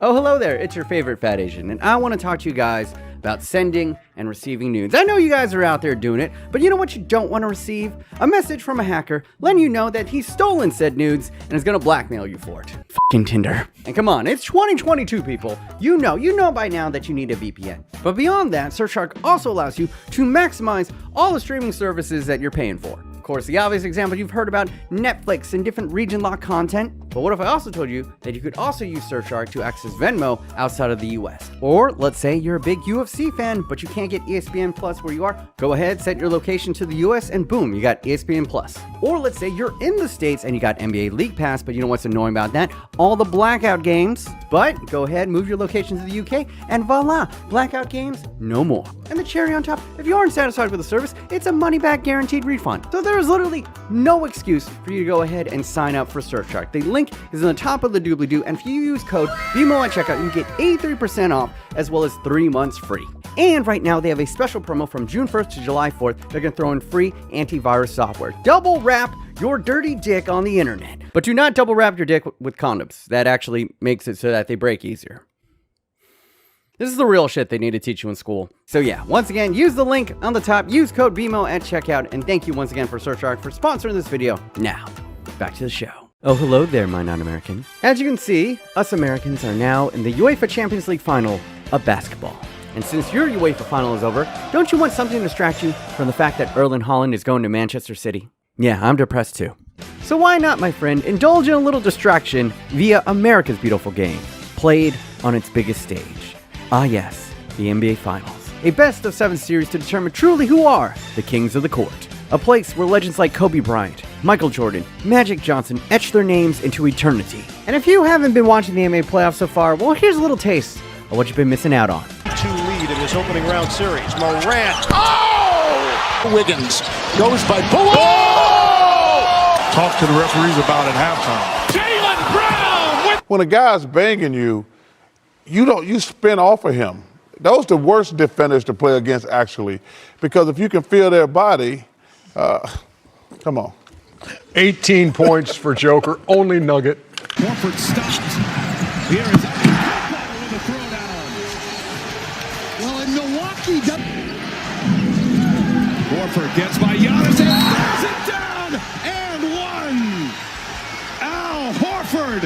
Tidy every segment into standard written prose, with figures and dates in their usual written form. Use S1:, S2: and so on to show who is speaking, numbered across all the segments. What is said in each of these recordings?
S1: Oh, hello there, it's your favorite fat Asian, and I want to talk to you guys about sending and receiving nudes. I know you guys are out there doing it, but you know what you don't want to receive? A message from a hacker letting you know that he's stolen said nudes and is going to blackmail you for it. Fucking Tinder. And come on, it's 2022, people. You know by now that you need a VPN. But beyond that, Surfshark also allows you to maximize all the streaming services that you're paying for. Of course, the obvious example you've heard about, Netflix and different region-locked content. But what if I also told you that you could also use Surfshark to access Venmo outside of the US? Or let's say you're a big UFC fan, but you can't get ESPN Plus where you are. Go ahead, set your location to the US, and boom, you got ESPN Plus. Or let's say you're in the States and you got NBA League Pass, but you know what's annoying about that? All the blackout games. But go ahead, move your location to the UK, and voila, blackout games, no more. And the cherry on top, if you aren't satisfied with the service, it's a money-back guaranteed refund. So there is literally no excuse for you to go ahead and sign up for Surfshark. The link is in the top of the doobly-doo, and if you use code BMO at checkout, you get 83% off as well as 3 months free. And right now, they have a special promo from June 1st to July 4th. They're going to throw in free antivirus software. Double wrap your dirty dick on the internet. But do not double wrap your dick with condoms. That actually makes it so that they break easier. This is the real shit they need to teach you in school. So yeah, once again, use the link on the top, use code BMO at checkout, and thank you once again for Surfshark for sponsoring this video. Now, back to the show. Oh, hello there, my non-American. As you can see, us Americans are now in the UEFA Champions League final of basketball. And since your UEFA final is over, don't you want something to distract you from the fact that Erling Haaland is going to Manchester City? Yeah, I'm depressed too. So why not, my friend, indulge in a little distraction via America's beautiful game, played on its biggest stage. Ah yes, the NBA Finals. A best-of-7 series to determine truly who are the kings of the court. A place where legends like Kobe Bryant, Michael Jordan, Magic Johnson etch their names into eternity. And if you haven't been watching the NBA playoffs so far, well, here's a little taste of what you've been missing out on.
S2: 2 lead in this opening round series. Morant. Oh! Wiggins goes by Bullock. Oh!
S3: Talk to the referees about it at halftime.
S2: Jaylen Brown.
S3: When a guy's banging you, you spin off of him. Those are the worst defenders to play against, actually, because if you can feel their body, come on.
S4: 18 points for Joker, only nugget.
S2: Horford stopped. Here is with the throwdown. Well, in Milwaukee, Horford gets by Giannis and throws it down and one. Al Horford,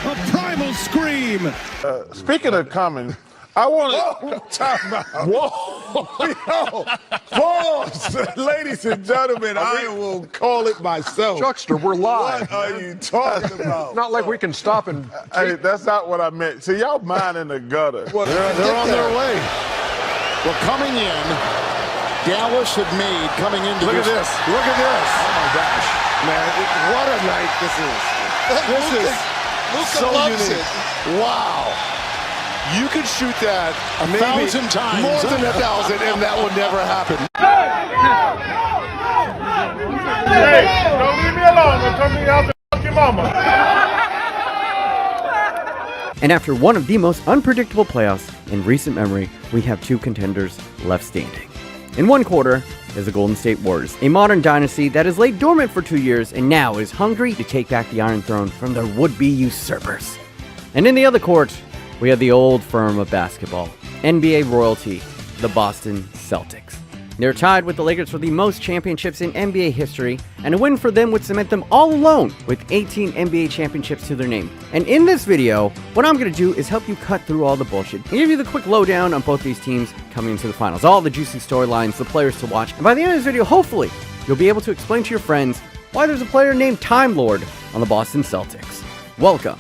S2: a primal scream.
S3: Speaking of common, I want to talk about. Whoa! Pause! Ladies and gentlemen, I will call it myself.
S4: Chuckster, we're live.
S3: What are you talking about?
S4: Not like we can stop and.
S3: Hey, that's not what I meant. See, y'all mind in the gutter.
S2: Well, they're on their way. Well, coming in, Dallas had made coming into
S3: Look at this. Look at this.
S2: Oh my gosh,
S3: Man, what a night this is. This is
S2: Luka
S3: so
S2: loves
S3: unique.
S2: it. Wow. You could shoot that
S3: Maybe
S2: 1,000 times.
S3: More than 1,000, and that would never happen.
S5: Hey, don't leave me alone. Don't tell me how to fuck your mama.
S1: And after one of the most unpredictable playoffs in recent memory, we have 2 contenders left standing. In one quarter is the Golden State Warriors, a modern dynasty that has laid dormant for 2 years and now is hungry to take back the Iron Throne from their would-be usurpers. And in the other court, we have the old firm of basketball, NBA royalty, the Boston Celtics. They're tied with the Lakers for the most championships in NBA history, and a win for them would cement them all alone with 18 NBA championships to their name. And in this video, what I'm going to do is help you cut through all the bullshit and give you the quick lowdown on both these teams coming into the finals, all the juicy storylines, the players to watch, and by the end of this video, hopefully, you'll be able to explain to your friends why there's a player named Time Lord on the Boston Celtics. Welcome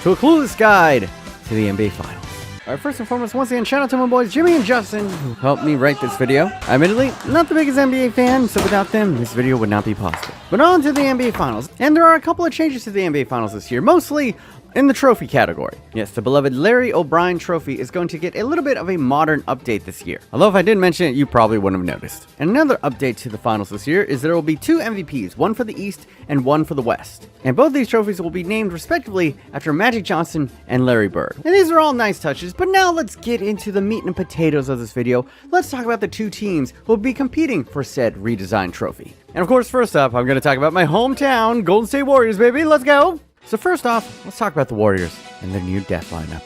S1: to a Clueless guide to the NBA Finals. Alright, first and foremost, once again, shout out to my boys Jimmy and Justin, who helped me write this video. Admittedly, not the biggest NBA fan, so without them, this video would not be possible. But on to the NBA Finals, and there are a couple of changes to the NBA Finals this year, mostly in the trophy category. Yes, the beloved Larry O'Brien trophy is going to get a little bit of a modern update this year. Although if I didn't mention it, you probably wouldn't have noticed. And another update to the finals this year is there will be 2 MVPs, one for the East and one for the West. And both these trophies will be named respectively after Magic Johnson and Larry Bird. And these are all nice touches, but now let's get into the meat and potatoes of this video. Let's talk about the 2 teams who will be competing for said redesigned trophy. And of course, first up, I'm going to talk about my hometown, Golden State Warriors, baby. Let's go! So first off, let's talk about the Warriors and their new death lineup.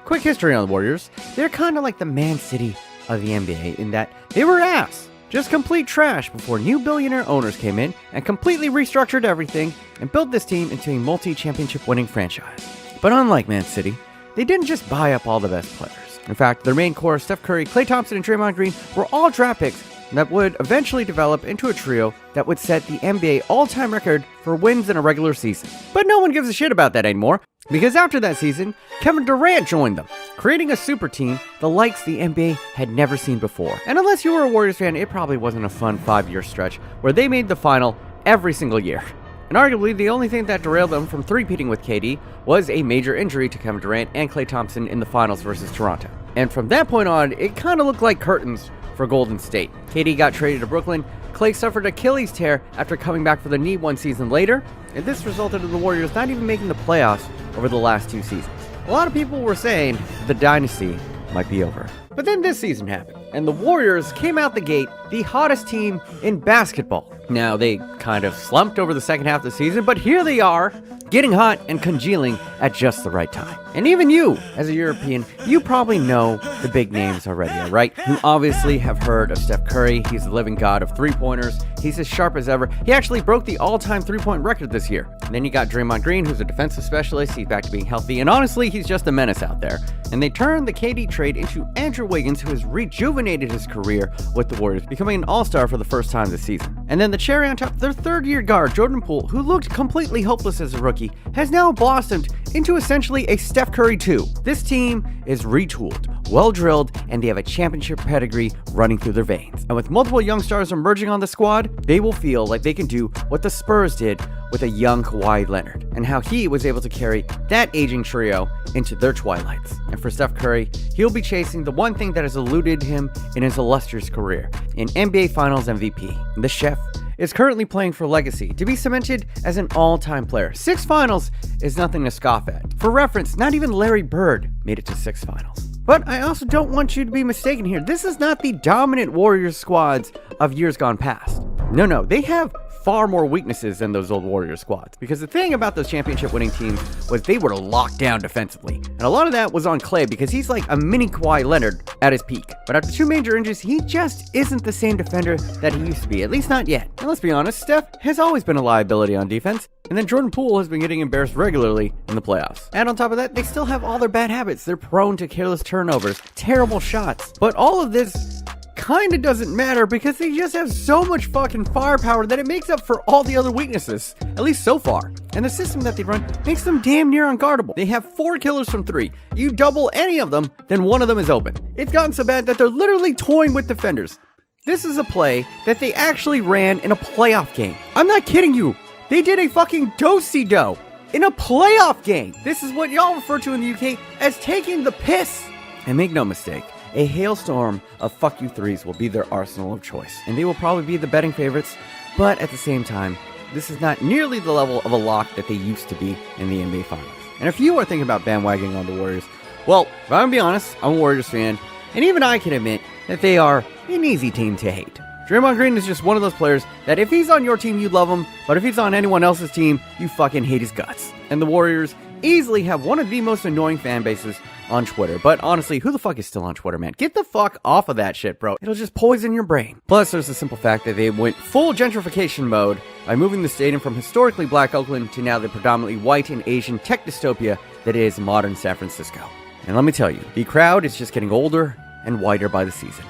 S1: Quick history on the Warriors. They're kind of like the Man City of the NBA in that they were ass. Just complete trash before new billionaire owners came in and completely restructured everything and built this team into a multi-championship winning franchise. But unlike Man City, they didn't just buy up all the best players. In fact, their main core, Steph Curry, Klay Thompson, and Draymond Green, were all draft picks that would eventually develop into a trio that would set the NBA all-time record for wins in a regular season. But no one gives a shit about that anymore, because after that season, Kevin Durant joined them, creating a super team the likes the NBA had never seen before. And unless you were a Warriors fan, it probably wasn't a fun 5-year stretch where they made the final every single year. And arguably, the only thing that derailed them from three-peating with KD was a major injury to Kevin Durant and Klay Thompson in the finals versus Toronto. And from that point on, it kind of looked like curtains for Golden State. KD got traded to Brooklyn, Klay suffered Achilles tear after coming back for the knee 1 season later, and this resulted in the Warriors not even making the playoffs over the last 2 seasons. A lot of people were saying the dynasty might be over. But then this season happened, and the Warriors came out the gate the hottest team in basketball. Now, they kind of slumped over the second half of the season, but here they are, getting hot and congealing at just the right time. And even you, as a European, you probably know the big names already, right? You obviously have heard of Steph Curry. He's the living god of three-pointers. He's as sharp as ever. He actually broke the all-time three-point record this year. And then you got Draymond Green, who's a defensive specialist. He's back to being healthy, and honestly, he's just a menace out there. And they turned the KD trade into Andrew Wiggins, who has rejuvenated his career with the Warriors, becoming an all-star for the first time this season. And then the cherry on top, their third-year guard, Jordan Poole, who looked completely hopeless as a rookie, has now blossomed into essentially a Steph Curry 2. This team is retooled, well-drilled, and they have a championship pedigree running through their veins. And with multiple young stars emerging on the squad, they will feel like they can do what the Spurs did with a young Kawhi Leonard, and how he was able to carry that aging trio into their twilights. And for Steph Curry, he'll be chasing the one thing that has eluded him in his illustrious career, an NBA Finals MVP. The chef is currently playing for legacy to be cemented as an all-time player. 6 finals is nothing to scoff at. For reference, not even Larry Bird made it to 6 finals. But I also don't want you to be mistaken here. This is not the dominant Warriors squads of years gone past. No, they have far more weaknesses than those old Warriors squads. Because the thing about those championship winning teams was they were locked down defensively. And a lot of that was on Klay because he's like a mini Kawhi Leonard at his peak. But after 2 major injuries, he just isn't the same defender that he used to be, at least not yet. And let's be honest, Steph has always been a liability on defense. And then Jordan Poole has been getting embarrassed regularly in the playoffs. And on top of that, they still have all their bad habits. They're prone to careless turnovers, terrible shots. But all of this kinda doesn't matter because they just have so much fucking firepower that it makes up for all the other weaknesses, at least so far. And the system that they run makes them damn near unguardable. They have 4 killers from 3. You double any of them, then one of them is open. It's gotten so bad that they're literally toying with defenders. This is a play that they actually ran in a playoff game. I'm not kidding you. They did a fucking do-si-do in a playoff game. This is what y'all refer to in the UK as taking the piss. And make no mistake, a hailstorm of fuck you threes will be their arsenal of choice, and they will probably be the betting favorites, but at the same time, this is not nearly the level of a lock that they used to be in the NBA Finals. And if you are thinking about bandwagoning on the Warriors, well, if I'm gonna be honest, I'm a Warriors fan, and even I can admit that they are an easy team to hate. Draymond Green is just one of those players that if he's on your team, you love him, but if he's on anyone else's team, you fucking hate his guts. And the Warriors easily have one of the most annoying fan bases on Twitter. But honestly, who the fuck is still on Twitter, man? Get the fuck off of that shit, bro. It'll just poison your brain. Plus, there's the simple fact that they went full gentrification mode by moving the stadium from historically black Oakland to now the predominantly white and Asian tech dystopia that is modern San Francisco. And let me tell you, the crowd is just getting older and whiter by the season.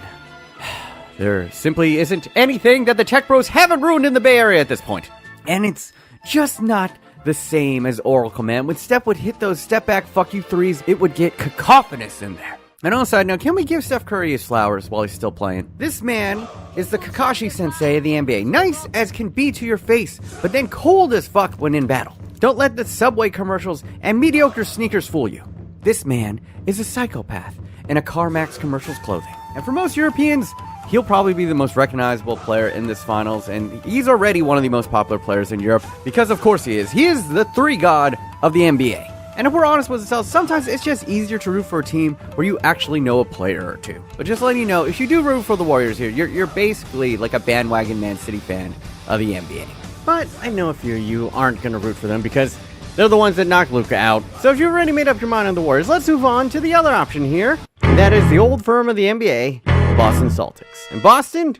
S1: There simply isn't anything that the tech bros haven't ruined in the Bay Area at this point. And it's just not the same as Oracle, man. When Steph would hit those step back fuck you threes, it would get cacophonous in there. And on a side note, can we give Steph Curry his flowers while he's still playing? This man is the Kakashi sensei of the NBA. Nice as can be to your face, but then cold as fuck when in battle. Don't let the Subway commercials and mediocre sneakers fool you. This man is a psychopath in a CarMax commercial's clothing. And for most Europeans, he'll probably be the most recognizable player in this finals, and he's already one of the most popular players in Europe, because of course he is. He is the 3 god of the NBA. And if we're honest with ourselves, sometimes it's just easier to root for a team where you actually know a player or two. But just letting you know, if you do root for the Warriors here, you're basically like a bandwagon Man City fan of the NBA. But I know a few of you aren't going to root for them because They're the ones that knocked Luka out. So if you've already made up your mind on the Warriors, let's move on to the other option here. And that is the old firm of the NBA, the Boston Celtics. In Boston,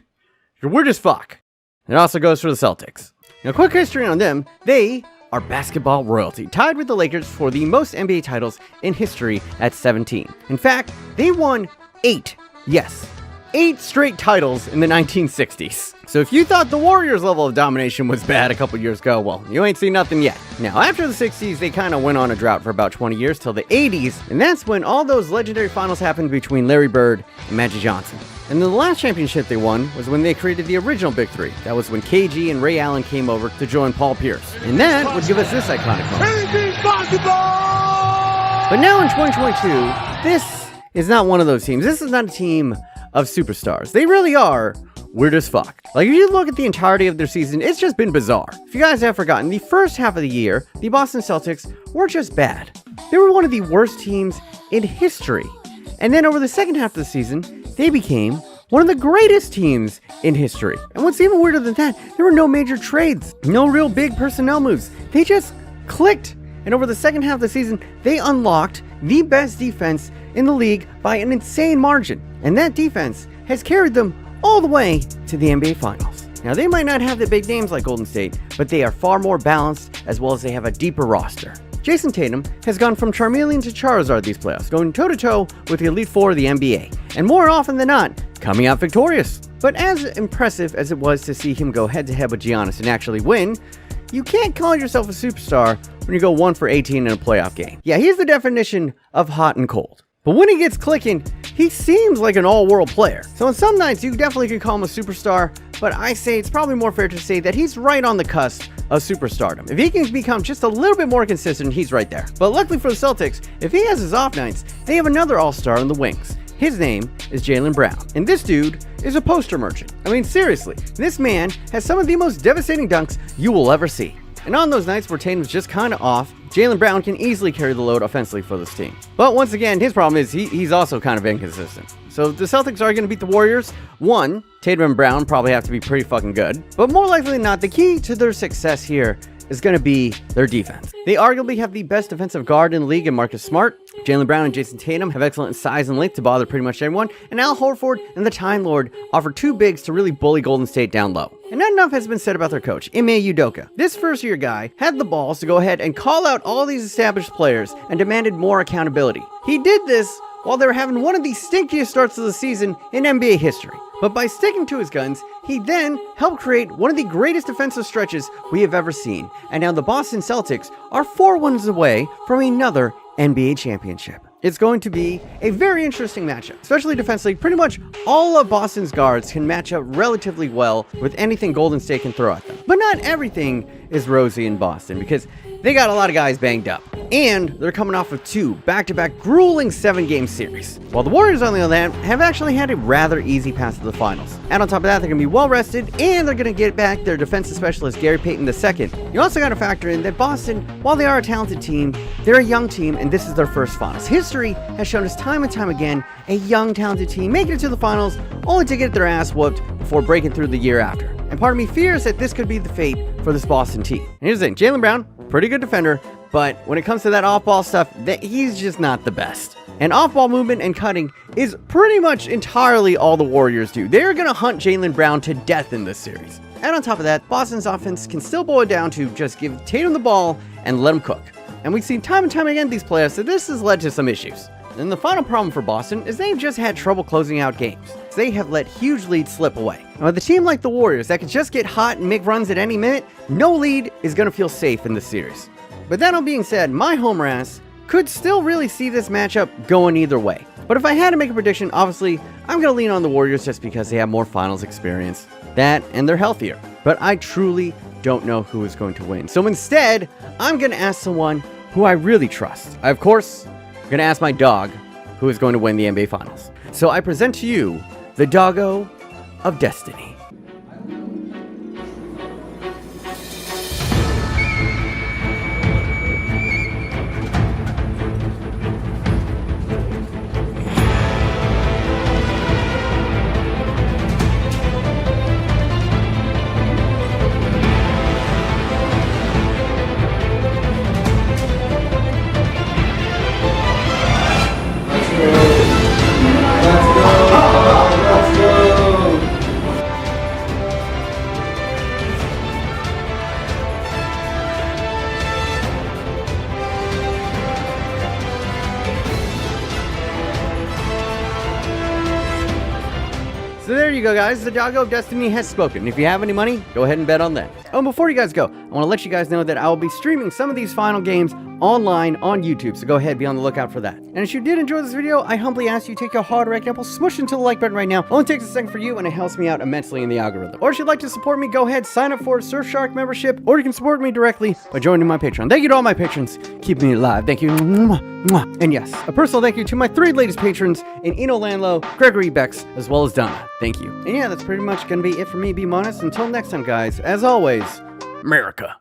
S1: you're weird as fuck. It also goes for the Celtics. Now, quick history on them. They are basketball royalty, tied with the Lakers for the most NBA titles in history at 17. In fact, they won 8 straight titles in the 1960s. So if you thought the Warriors' level of domination was bad a couple years ago, well, you ain't seen nothing yet. Now, after the 60s, they kind of went on a drought for about 20 years till the 80s, and that's when all those legendary finals happened between Larry Bird and Magic Johnson. And then the last championship they won was when they created the original Big Three. That was when KG and Ray Allen came over to join Paul Pierce. And that would give us this iconic moment. But now in 2022, this is not one of those teams. This is not a team of superstars. They really are weird as fuck. Like, if you look at the entirety of their season, it's just been bizarre. If you guys have forgotten, the first half of the year, the Boston Celtics were just bad. They were one of the worst teams in history. And then over the second half of the season, they became one of the greatest teams in history. And what's even weirder than that, there were no major trades, no real big personnel moves. They just clicked. And over the second half of the season, they unlocked the best defense in the league by an insane margin. And that defense has carried them all the way to the NBA Finals. Now, they might not have the big names like Golden State, but they are far more balanced, as well as they have a deeper roster. Jason Tatum has gone from Charmeleon to Charizard these playoffs, going toe-to-toe with the Elite Four of the NBA, and more often than not, coming out victorious. But as impressive as it was to see him go head-to-head with Giannis and actually win, you can't call yourself a superstar when you go 1 for 18 in a playoff game. Yeah, he's the definition of hot and cold. But when he gets clicking, he seems like an all-world player. So on some nights, you definitely can call him a superstar, but I say it's probably more fair to say that he's right on the cusp of superstardom. If he can become just a little bit more consistent, he's right there. But luckily for the Celtics, if he has his off nights, they have another all-star in the wings. His name is Jaylen Brown, and this dude is a poster merchant. I mean, seriously, this man has some of the most devastating dunks you will ever see. And on those nights where Tatum's just kind of off, Jaylen Brown can easily carry the load offensively for this team. But once again, his problem is he's also kind of inconsistent. So the Celtics are going to beat the Warriors. One, Tatum and Brown probably have to be pretty fucking good. But more likely than not, the key to their success here is going to be their defense. They arguably have the best defensive guard in the league in Marcus Smart. Jaylen Brown and Jason Tatum have excellent size and length to bother pretty much everyone. And Al Horford and the Time Lord offer two bigs to really bully Golden State down low. And not enough has been said about their coach, Ime Udoka. This first-year guy had the balls to go ahead and call out all these established players and demanded more accountability. He did this while they were having one of the stinkiest starts of the season in NBA history. But by sticking to his guns, he then helped create one of the greatest defensive stretches we have ever seen. And now the Boston Celtics are 4 wins away from another NBA championship. It's going to be a very interesting matchup, especially defensively. Pretty much all of Boston's guards can match up relatively well with anything Golden State can throw at them. But not everything is rosy in Boston, because they got a lot of guys banged up. And they're coming off of 2 back-to-back grueling 7-game series. While the Warriors, on the other hand, have actually had a rather easy path to the finals. And on top of that, they're going to be well-rested, and they're going to get back their defensive specialist, Gary Payton II. You also got to factor in that Boston, while they are a talented team, they're a young team, and this is their first finals. History has shown us time and time again a young, talented team making it to the finals, only to get their ass whooped before breaking through the year after. And part of me fears that this could be the fate for this Boston team. And here's the thing, Jaylen Brown, pretty good defender, but when it comes to that off-ball stuff, he's just not the best. And off-ball movement and cutting is pretty much entirely all the Warriors do. They're going to hunt Jaylen Brown to death in this series. And on top of that, Boston's offense can still boil down to just give Tatum the ball and let him cook. And we've seen time and time again these playoffs that this has led to some issues. And the final problem for Boston is they've just had trouble closing out games. They have let huge leads slip away. And with a team like the Warriors that can just get hot and make runs at any minute, no lead is going to feel safe in this series. But that all being said, my homer ass could still really see this matchup going either way. But if I had to make a prediction, obviously, I'm going to lean on the Warriors just because they have more finals experience. That, and they're healthier. But I truly don't know who is going to win. So instead, I'm going to ask someone who I really trust. Of course, I'm going to ask my dog who is going to win the NBA Finals. So I present to you the doggo of destiny. there you go, guys. The Doggo of Destiny has spoken. If you have any money, go ahead and bet on that. Oh, and before you guys go, I want to let you guys know that I will be streaming some of these final games online on YouTube, so go ahead, be on the lookout for that. And if you did enjoy this video, I humbly ask you take your hard right apple, smush into the like button right now. It only takes a second for you, and it helps me out immensely in the algorithm. Or if you'd like to support me, go ahead, sign up for a Surfshark membership, or you can support me directly by joining my Patreon. Thank you to all my patrons, keeping me alive. Thank you. And yes, a personal thank you to my 3 latest patrons in Eno Landlow, Gregory Bex, as well as Donna. Thank you. And yeah, that's pretty much gonna be it for me, BMOnus. Until next time, guys, as always, America.